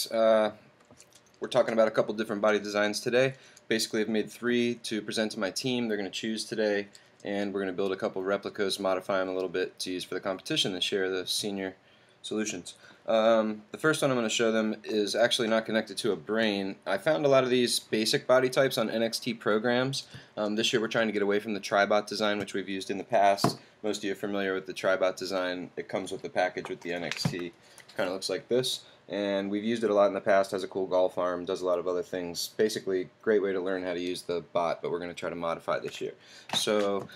Uh, we're talking about a couple different body designs today. Basically, I've made 3 to present to my team. They're going to choose today, and we're going to build a couple replicas, modify them a little bit to use for the competition this year, the senior solutions. The first one I'm going to show them is actually not connected to a brain. I found a lot of these basic body types on NXT programs. This year we're trying to get away from the Tribot design, which we've used in the past. Most of you are familiar with the Tribot design. It comes with the package with the NXT. Kind of looks like this. And we've used it a lot in the past, has a cool golf arm, does a lot of other things. Basically, great way to learn how to use the bot, but we're going to try to modify this year. So,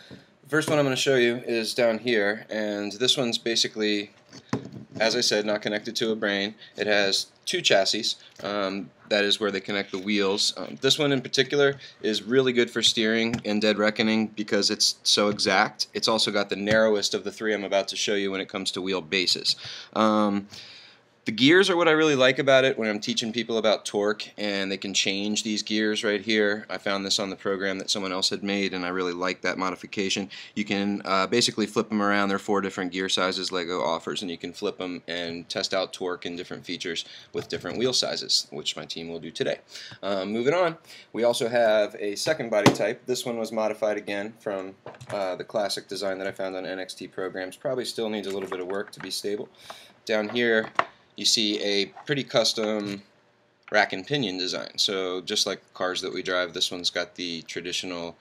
the first one I'm going to show you is down here, and this one's basically, as I said, not connected to a brain. It has 2 chassis. That is where they connect the wheels. This one in particular is really good for steering and dead reckoning because it's so exact. It's also got the narrowest of the 3 I'm about to show you when it comes to wheel bases. The gears are what I really like about it when I'm teaching people about torque, and they can change these gears right here. I found this on the program that someone else had made, and I really like that modification. You can basically flip them around. There are 4 different gear sizes LEGO offers, and you can flip them and test out torque and different features with different wheel sizes, which my team will do today. Moving on, we also have a second body type. This one was modified again from the classic design that I found on NXT programs. Probably still needs a little bit of work to be stable. Down here, you see a pretty custom rack and pinion design. So just like cars that we drive, this one's got the traditional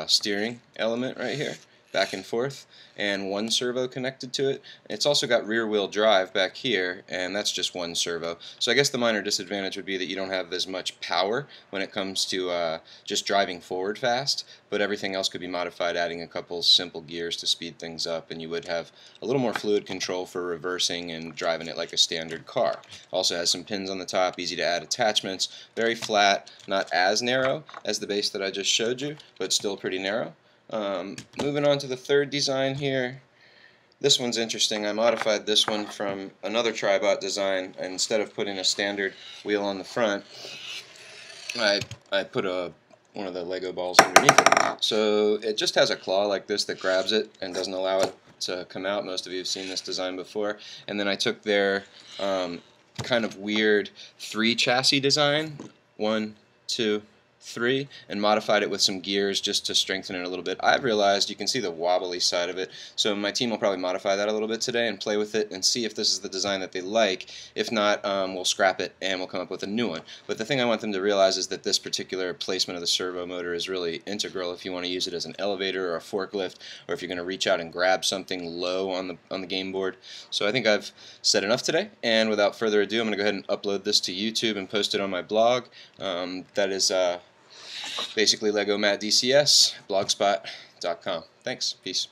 steering element right here, back and forth, and 1 servo connected to it. It's also got rear wheel drive back here, and that's just 1 servo. So I guess the minor disadvantage would be that you don't have as much power when it comes to just driving forward fast, but everything else could be modified, adding a couple simple gears to speed things up, and you would have a little more fluid control for reversing and driving it like a standard car. Also has some pins on the top, easy to add attachments, very flat, not as narrow as the base that I just showed you, but still pretty narrow. Moving on to the third design here. This one's interesting. I modified this one from another Tribot design. Instead of putting a standard wheel on the front, I put one of the Lego balls underneath it. So it just has a claw like this that grabs it and doesn't allow it to come out. Most of you have seen this design before. And then I took their kind of weird 3 chassis design, 1, 2, 3, and modified it with some gears just to strengthen it a little bit. I've realized you can see the wobbly side of it, so my team will probably modify that a little bit today and play with it and see if this is the design that they like. If not, we'll scrap it and we'll come up with a new one. But the thing I want them to realize is that this particular placement of the servo motor is really integral if you want to use it as an elevator or a forklift, or if you're going to reach out and grab something low on the game board. So I think I've said enough today, and without further ado, I'm going to go ahead and upload this to YouTube and post it on my blog. That is basically Lego Matt DCS, blogspot.com. Thanks. Peace.